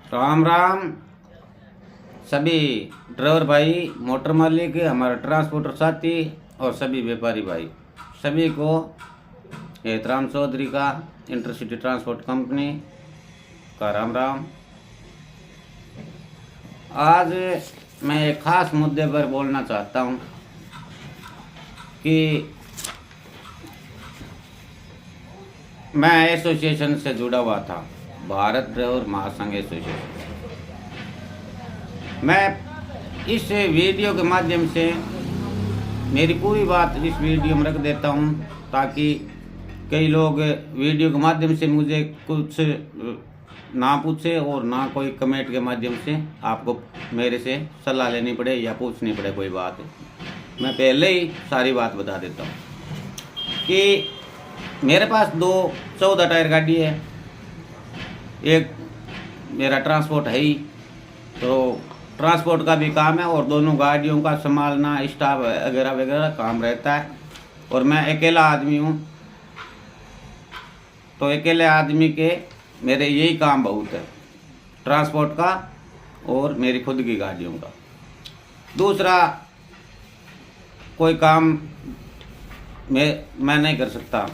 राम राम सभी ड्राइवर भाई, मोटर मालिक, हमारे ट्रांसपोर्टर साथी और सभी व्यापारी भाई, सभी को एहतराम चौधरी का इंटरसिटी ट्रांसपोर्ट कंपनी का राम राम। आज मैं एक ख़ास मुद्दे पर बोलना चाहता हूँ कि मैं एसोसिएशन से जुड़ा हुआ था, भारत ड्राइवर महासंघ एसोसिएशन। मैं इस वीडियो के माध्यम से मेरी पूरी बात इस वीडियो में रख देता हूँ ताकि कई लोग वीडियो के माध्यम से मुझे कुछ ना पूछे और ना कोई कमेंट के माध्यम से आपको मेरे से सलाह लेनी पड़े या पूछनी पड़े कोई बात। मैं पहले ही सारी बात बता देता हूँ कि मेरे पास 14 टायर गाड़ी है, एक मेरा ट्रांसपोर्ट है ही, तो ट्रांसपोर्ट का भी काम है और दोनों गाड़ियों का संभालना, स्टाफ वगैरह वगैरह काम रहता है। और मैं अकेला आदमी हूँ, तो अकेले आदमी के मेरे यही काम बहुत है, ट्रांसपोर्ट का और मेरी खुद की गाड़ियों का। दूसरा कोई काम मैं नहीं कर सकता।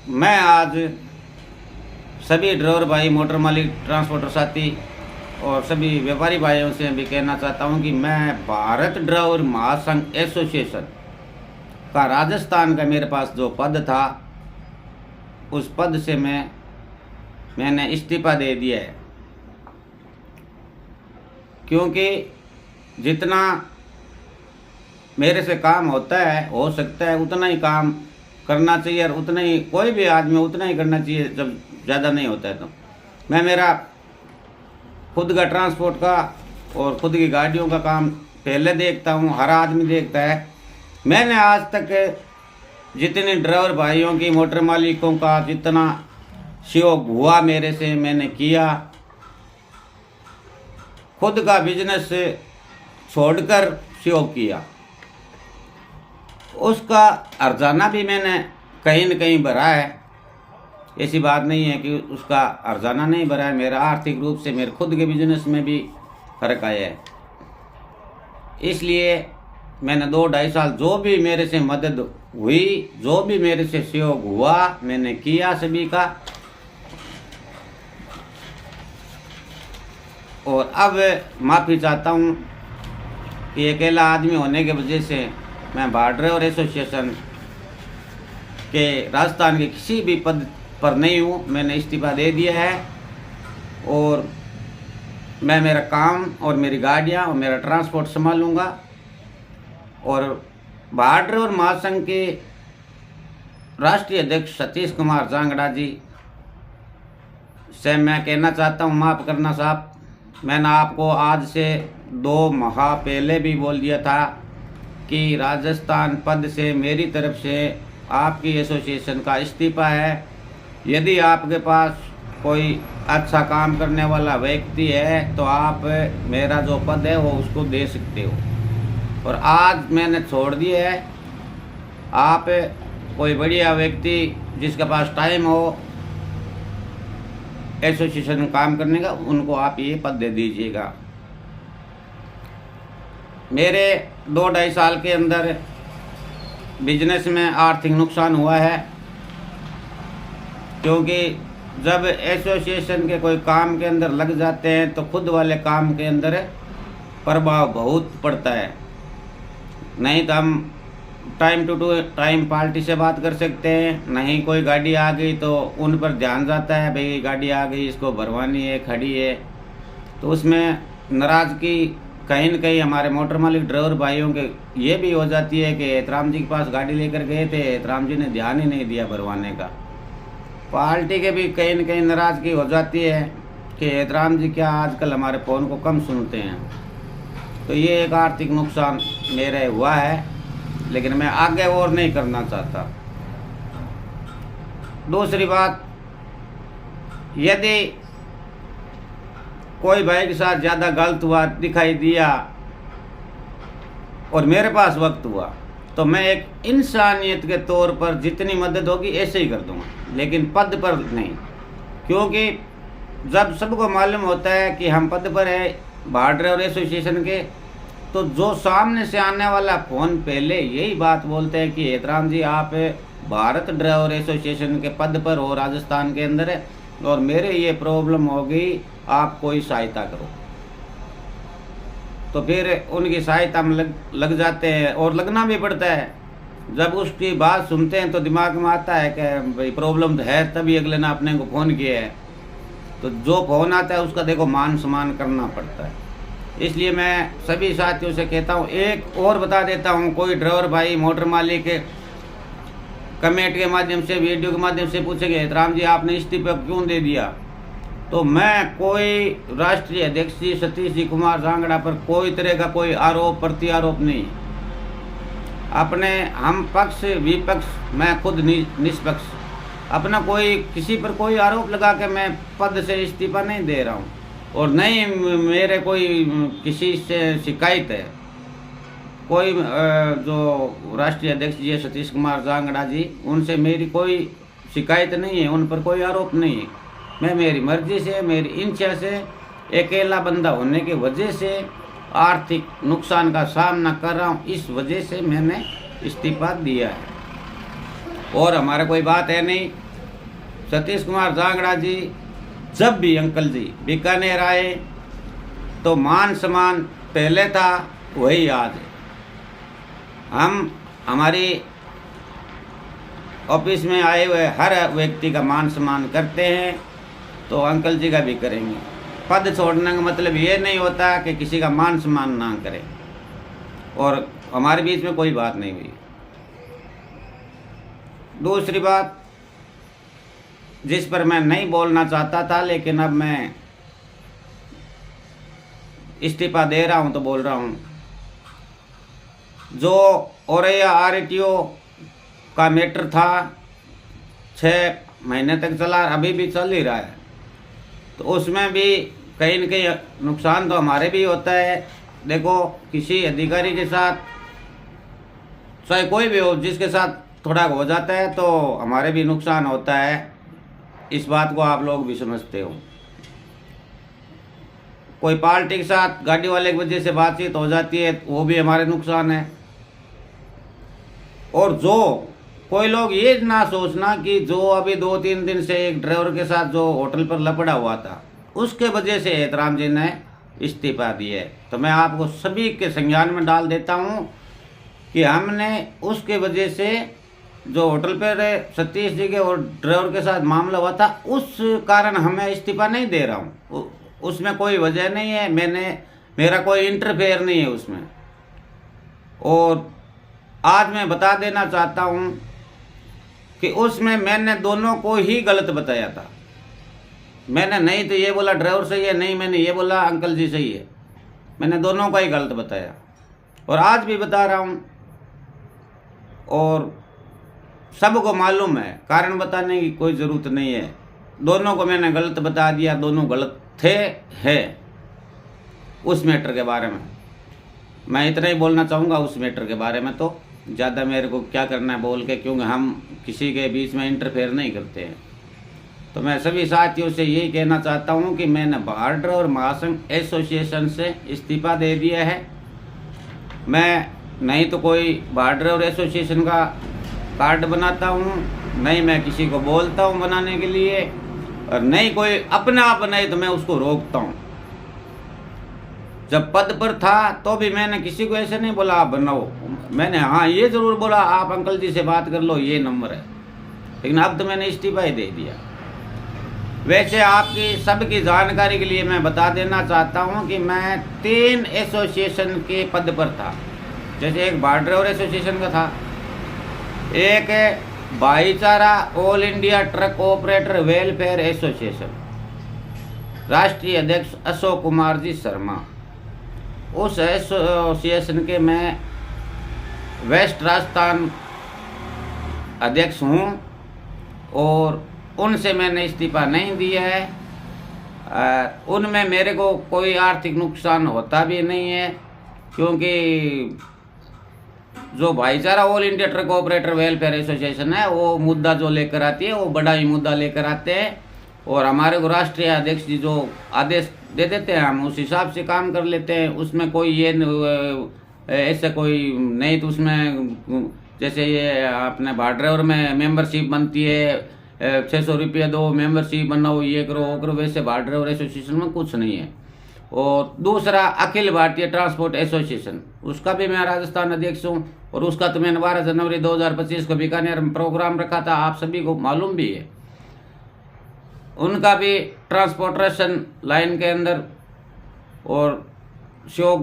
मैं आज सभी ड्राइवर भाई, मोटर मालिक, ट्रांसपोर्टर साथी और सभी व्यापारी भाइयों से भी कहना चाहता हूं कि मैं भारत ड्राइवर महासंघ एसोसिएशन का राजस्थान का मेरे पास जो पद था, उस पद से मैंने इस्तीफा दे दिया है, क्योंकि जितना मेरे से काम होता है, हो सकता है उतना ही काम करना चाहिए और उतना ही कोई भी आदमी उतना ही करना चाहिए जब ज़्यादा नहीं होता है। तो मैं मेरा खुद का ट्रांसपोर्ट का और खुद की गाड़ियों का काम पहले देखता हूँ, हर आदमी देखता है। मैंने आज तक जितने ड्राइवर भाइयों की, मोटर मालिकों का जितना सहयोग हुआ मेरे से मैंने किया। खुद का बिजनेस छोड़कर सहयोग किया, उसका अर्जाना भी मैंने कहीं न कहीं भरा है। ऐसी बात नहीं है कि उसका अर्जाना नहीं भरा है। मेरा आर्थिक रूप से मेरे खुद के बिजनेस में भी फर्क आया है। इसलिए मैंने 2-2.5 साल जो भी मेरे से मदद हुई, जो भी मेरे से सहयोग हुआ, मैंने किया सभी का। और अब माफ़ी चाहता हूँ कि अकेला आदमी होने की वजह से मैं भारत ड्राइवर एसोसिएशन के राजस्थान के किसी भी पद पर नहीं हूँ। मैंने इस्तीफा दे दिया है और मैं मेरा काम और मेरी गाड़ियाँ और मेरा ट्रांसपोर्ट संभालूँगा। और भारत ड्राइवर महासंघ के राष्ट्रीय अध्यक्ष सतीश कुमार जांगड़ा जी से मैं कहना चाहता हूँ, माफ़ करना साहब, मैंने आपको आज से 2 माह पहले भी बोल दिया था कि राजस्थान पद से मेरी तरफ से आपकी एसोसिएशन का इस्तीफा है। यदि आपके पास कोई अच्छा काम करने वाला व्यक्ति है तो आप मेरा जो पद है वो उसको दे सकते हो। और आज मैंने छोड़ दिया है। आप कोई बढ़िया व्यक्ति जिसके पास टाइम हो एसोसिएशन में काम करने का, उनको आप ये पद दे दीजिएगा। मेरे 2-2.5 साल के अंदर बिजनेस में आर्थिक नुकसान हुआ है, क्योंकि जब एसोसिएशन के कोई काम के अंदर लग जाते हैं तो खुद वाले काम के अंदर प्रभाव बहुत पड़ता है। नहीं तो हम टाइम टू टाइम पार्टी से बात कर सकते हैं, नहीं कोई गाड़ी आ गई तो उन पर ध्यान जाता है, भाई गाड़ी आ गई, इसको भरवानी है, खड़ी है। तो उसमें नाराज़गी कहीं न कहीं हमारे मोटर मालिक ड्राइवर भाइयों के ये भी हो जाती है कि एहतराम जी के पास गाड़ी लेकर गए थे, एहतराम जी ने ध्यान ही नहीं दिया भरवाने का। पार्टी के भी कहीं न कहीं नाराज़गी हो जाती है कि एहतराम जी क्या आजकल हमारे फ़ोन को कम सुनते हैं। तो ये एक आर्थिक नुकसान मेरे हुआ है, लेकिन मैं आगे और नहीं करना चाहता। दूसरी बात, यदि कोई भाई के साथ ज़्यादा गलत हुआ दिखाई दिया और मेरे पास वक्त हुआ तो मैं एक इंसानियत के तौर पर जितनी मदद होगी ऐसे ही कर दूंगा, लेकिन पद पर नहीं। क्योंकि जब सबको मालूम होता है कि हम पद पर है भाड़ ड्राइवर एसोसिएशन के, तो जो सामने से आने वाला फ़ोन पहले यही बात बोलते हैं कि हेतराम जी आप भारत ड्राइवर एसोसिएशन के पद पर हो राजस्थान के अंदर है और मेरे ये प्रॉब्लम हो गई, आप कोई सहायता करो। तो फिर उनकी सहायता में लग जाते हैं और लगना भी पड़ता है। जब उसकी बात सुनते हैं तो दिमाग में आता है कि भाई प्रॉब्लम तो है, तभी अगले ने अपने को फ़ोन किया है। तो जो फ़ोन आता है उसका देखो मान सम्मान करना पड़ता है। इसलिए मैं सभी साथियों से कहता हूँ, एक और बता देता हूँ, कोई ड्राइवर भाई मोटर मालिक कमेंट के माध्यम से वीडियो के माध्यम से पूछेंगे हेतराम जी आपने इस्तीफा क्यों दे दिया, तो मैं कोई राष्ट्रीय अध्यक्ष जी सतीश जी कुमार जांगड़ा पर कोई तरह का कोई आरोप प्रत्यारोप नहीं। अपने हम पक्ष विपक्ष मैं खुद निष्पक्ष, अपना कोई किसी पर कोई आरोप लगा के मैं पद से इस्तीफा नहीं दे रहा हूँ और नहीं मेरे कोई किसी से शिकायत है। कोई जो राष्ट्रीय अध्यक्ष जी सतीश कुमार जांगड़ा जी, उनसे मेरी कोई शिकायत नहीं है, उन पर कोई आरोप नहीं है। मैं मेरी मर्जी से मेरी इच्छा से अकेला बंदा होने की वजह से आर्थिक नुकसान का सामना कर रहा हूँ, इस वजह से मैंने इस्तीफा दिया है और हमारा कोई बात है नहीं। सतीश कुमार जांगड़ा जी जब भी अंकल जी बीकानेर आए तो मान सम्मान पहले था वही आज है। हम हमारी ऑफिस में आए हुए हर व्यक्ति का मान सम्मान करते हैं, तो अंकल जी का भी करेंगे। पद छोड़ने का मतलब ये नहीं होता कि किसी का मान सम्मान ना करें, और हमारे बीच में कोई बात नहीं हुई। दूसरी बात जिस पर मैं नहीं बोलना चाहता था, लेकिन अब मैं इस्तीफा दे रहा हूं तो बोल रहा हूं। जो औरैया आरटीओ का मैटर था 6 महीने तक चला, अभी भी चल ही रहा है, तो उसमें भी कहीं न कहीं नुकसान तो हमारे भी होता है। देखो किसी अधिकारी के साथ चाहे कोई भी हो, जिसके साथ थोड़ा हो जाता है तो हमारे भी नुकसान होता है। इस बात को आप लोग भी समझते हो। कोई पार्टी के साथ गाड़ी वाले की वजह से बातचीत हो जाती है, वो भी हमारे नुकसान है। और जो कोई लोग ये ना सोचना कि जो अभी 2-3 दिन से एक ड्राइवर के साथ जो होटल पर लपड़ा हुआ था, उसके वजह से हेतराम जी ने इस्तीफा दिया है। तो मैं आपको सभी के संज्ञान में डाल देता हूं कि हमने उसके वजह से जो होटल पर सतीश जी के और ड्राइवर के साथ मामला हुआ था, उस कारण हमें इस्तीफा नहीं दे रहा हूं। उसमें कोई वजह नहीं है, मेरा कोई इंटरफेयर नहीं है उसमें। और आज मैं बता देना चाहता हूं कि उसमें मैंने दोनों को ही गलत बताया था। मैंने नहीं तो ये बोला ड्राइवर सही है, नहीं मैंने ये बोला अंकल जी सही है। मैंने दोनों का ही गलत बताया और आज भी बता रहा हूँ। और सबको मालूम है, कारण बताने की कोई ज़रूरत नहीं है। दोनों को मैंने गलत बता दिया, दोनों गलत थे है। उस मैटर के बारे में मैं इतना ही बोलना चाहूँगा। उस मैटर के बारे में तो ज़्यादा मेरे को क्या करना है बोल के, क्योंकि हम किसी के बीच में इंटरफेयर नहीं करते हैं। तो मैं सभी साथियों से यही कहना चाहता हूँ कि मैंने भाड़ और महासंघ एसोसिएशन से इस्तीफा दे दिया है। मैं नहीं तो कोई भाड़ और एसोसिएशन का कार्ड बनाता हूँ, नहीं मैं किसी को बोलता हूँ बनाने के लिए, और नहीं कोई अपने आप बनाए तो मैं उसको रोकता हूँ। जब पद पर था तो भी मैंने किसी को ऐसे नहीं बोला आप बनाओ। मैंने हाँ ये ज़रूर बोला आप अंकल जी से बात कर लो, ये नंबर है, लेकिन अब तो मैंने इस्तीफा ही दे दिया। वैसे आपकी सबकी जानकारी के लिए मैं बता देना चाहता हूँ कि मैं 3 एसोसिएशन के पद पर था। जैसे एक भाड़ ड्राइवर एसोसिएशन का था, एक भाईचारा all India truck operator welfare association, राष्ट्रीय अध्यक्ष अशोक कुमार जी शर्मा। उस एसोसिएशन के मैं वेस्ट राजस्थान अध्यक्ष हूँ और उनसे मैंने इस्तीफा नहीं दिया है। उनमें मेरे को कोई आर्थिक नुकसान होता भी नहीं है, क्योंकि जो भाईचारा all India truck operator welfare association है वो मुद्दा जो लेकर आती है वो बड़ा ही मुद्दा लेकर आते हैं। और हमारे को राष्ट्रीय अध्यक्ष जी जो आदेश दे देते हैं हम उस हिसाब से काम कर लेते हैं। उसमें कोई ये ऐसे कोई नहीं, तो उसमें जैसे ये अपने ड्राइवर में मेंबरशिप बनती है 600 रुपये दो, मेंबरशिप बनाओ, ये करो वो करो, वैसे ड्राइवर एसोसिएशन में कुछ नहीं है। और दूसरा अखिल भारतीय ट्रांसपोर्ट एसोसिएशन, उसका भी मैं राजस्थान अध्यक्ष हूँ, और उसका तो मैंने 12 जनवरी 2025 को बीकानेर में प्रोग्राम रखा था, आप सभी को मालूम भी है। उनका भी ट्रांसपोर्टेशन लाइन के अंदर और शो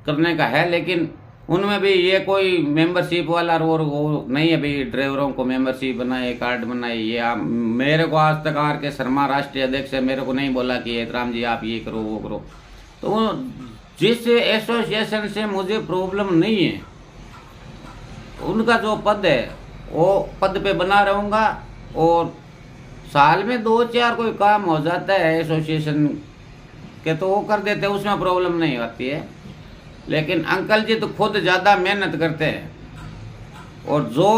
करने का है, लेकिन उनमें भी ये कोई मेंबरशिप वाला और वो नहीं है भाई ड्राइवरों को मेंबरशिप बनाए, कार्ड बनाए। ये आप मेरे को आज तक आर के शर्मा राष्ट्रीय अध्यक्ष है, मेरे को नहीं बोला कि एतराम जी आप ये करो वो करो। तो जिस एसोसिएशन से मुझे प्रॉब्लम नहीं है, उनका जो पद है वो पद पे बना रहूँगा, और साल में 2-4 कोई काम हो जाता है एसोसिएशन के तो वो कर देते हैं, उसमें प्रॉब्लम नहीं होती है। लेकिन अंकल जी तो खुद ज़्यादा मेहनत करते हैं, और जो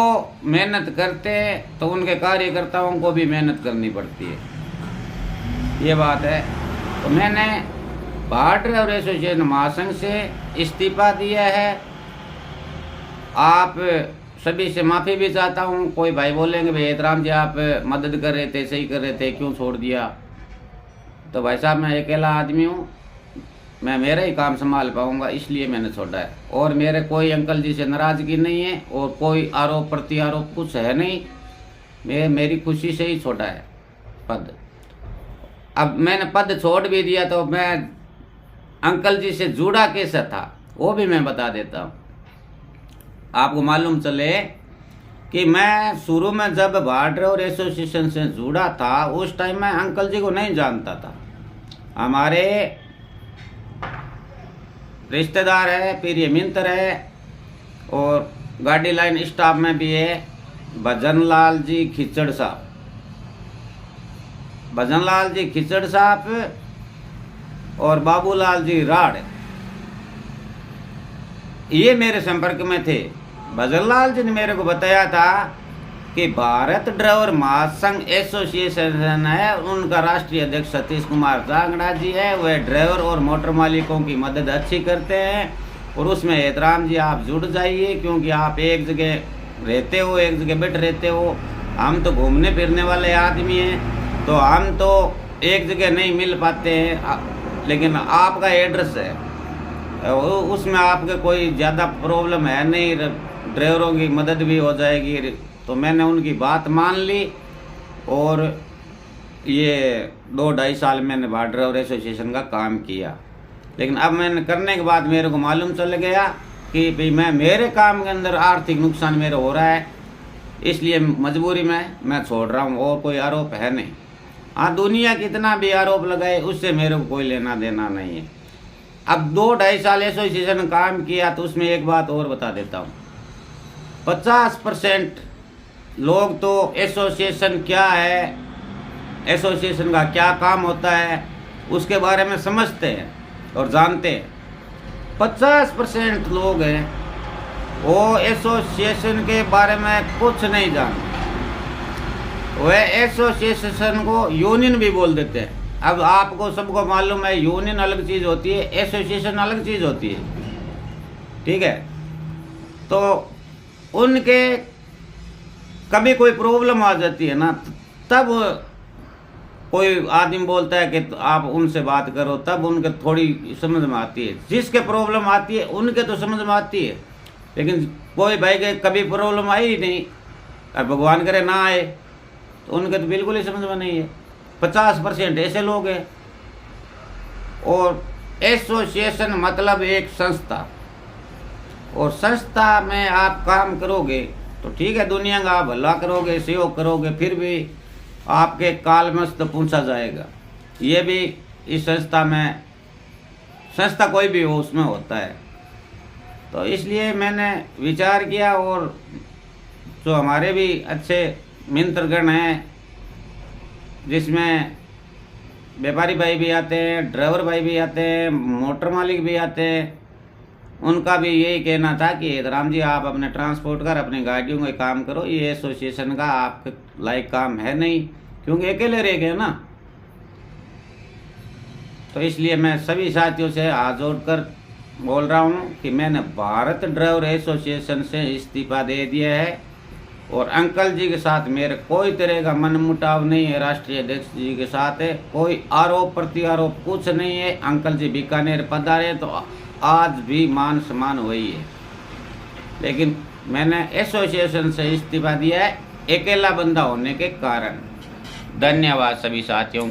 मेहनत करते हैं तो उनके कार्यकर्ताओं को भी मेहनत करनी पड़ती है, ये बात है। तो मैंने ड्राइवर एसोसिएशन महासंघ से इस्तीफा दिया है। आप सभी से माफ़ी भी चाहता हूँ। कोई भाई बोलेंगे भाई एतराम जी आप मदद कर रहे थे, सही कर रहे थे, क्यों छोड़ दिया? तो भाई साहब मैं अकेला आदमी हूँ, मैं मेरा ही काम संभाल पाऊंगा, इसलिए मैंने छोड़ा है। और मेरे कोई अंकल जी से नाराज़गी नहीं है, और कोई आरोप प्रत्यारोप कुछ है नहीं। मेरी खुशी से ही छोड़ा है पद। अब मैंने पद छोड़ भी दिया तो मैं अंकल जी से जुड़ा कैसे था वो भी मैं बता देता हूँ। आपको मालूम चले कि मैं शुरू में जब ड्राइवर एसोसिएशन से जुड़ा था उस टाइम मैं अंकल जी को नहीं जानता था। हमारे रिश्तेदार है, प्रिय मित्र है, और गाड़ी लाइन स्टाफ में भी है भजन लाल जी खिचड़ साहब। भजन लाल जी खिचड़ साहब और बाबूलाल जी राड़, ये मेरे संपर्क में थे। भजन लाल जी ने मेरे को बताया था कि भारत ड्राइवर महासंघ एसोसिएशन है, उनका राष्ट्रीय अध्यक्ष सतीश कुमार जांगड़ा जी है, वह ड्राइवर और मोटर मालिकों की मदद अच्छी करते हैं, और उसमें एतराम जी आप जुड़ जाइए, क्योंकि आप एक जगह रहते हो, एक जगह बैठ रहते हो। हम तो घूमने फिरने वाले आदमी हैं, तो हम तो एक जगह नहीं मिल पाते हैं, लेकिन आपका एड्रेस है उसमें आपके कोई ज़्यादा प्रॉब्लम है नहीं, ड्राइवरों की मदद भी हो जाएगी। तो मैंने उनकी बात मान ली, और ये 2-2.5 साल मैंने ड्राइवर एसोसिएशन का काम किया। लेकिन अब मैंने करने के बाद मेरे को मालूम चल गया कि भाई मेरे काम के अंदर आर्थिक नुकसान मेरा हो रहा है, इसलिए मजबूरी में मैं छोड़ रहा हूँ, और कोई आरोप है नहीं। हाँ, दुनिया कितना भी आरोप लगाए उससे मेरे को कोई लेना देना नहीं है। अब 2-2.5 साल एसोसिएशन काम किया तो उसमें एक बात और बता देता हूँ। 50% लोग तो एसोसिएशन क्या है, एसोसिएशन का क्या काम होता है, उसके बारे में समझते हैं और जानते हैं। 50% लोग हैं वो एसोसिएशन के बारे में कुछ नहीं जानते, वह एसोसिएशन को यूनियन भी बोल देते हैं। अब आपको सबको मालूम है यूनियन अलग चीज़ होती है, एसोसिएशन अलग चीज़ होती है, ठीक है। तो उनके कभी कोई प्रॉब्लम आ जाती है ना, तब कोई आदमी बोलता है कि आप उनसे बात करो, तब उनके थोड़ी समझ में आती है। जिसके प्रॉब्लम आती है उनके तो समझ में आती है, लेकिन कोई भाई के कभी प्रॉब्लम आई ही नहीं, और भगवान करे ना आए, तो उनके तो बिल्कुल ही समझ में नहीं है। 50% ऐसे लोग हैं। और एसोसिएशन मतलब एक संस्था, और संस्था में आप काम करोगे तो ठीक है, दुनिया का आप भला करोगे, सहयोग करोगे, फिर भी आपके काल में तो पूछा जाएगा। ये भी इस संस्था में, संस्था कोई भी हो उसमें होता है। तो इसलिए मैंने विचार किया, और जो हमारे भी अच्छे मित्रगण हैं, जिसमें व्यापारी भाई भी आते हैं, ड्राइवर भाई भी आते हैं, मोटर मालिक भी आते हैं, उनका भी यही कहना था कि एतराम जी आप अपने ट्रांसपोर्ट कर, अपनी गाड़ियों का काम करो, ये एसोसिएशन का आपके लायक काम है नहीं, क्योंकि अकेले रह गए ना। तो इसलिए मैं सभी साथियों से हाथ जोड़कर बोल रहा हूँ कि मैंने भारत ड्राइवर एसोसिएशन से इस्तीफा दे दिया है और अंकल जी के साथ मेरे कोई तरह का मनमुटाव नहीं है। राष्ट्रीय अध्यक्ष जी के साथ है, कोई आरोप प्रत्यारोप कुछ नहीं है। अंकल जी बीकानेर पधारे तो आज भी मान सम्मान वही है, लेकिन मैंने एसोसिएशन से इस्तीफा दिया है अकेला बंदा होने के कारण। धन्यवाद सभी साथियों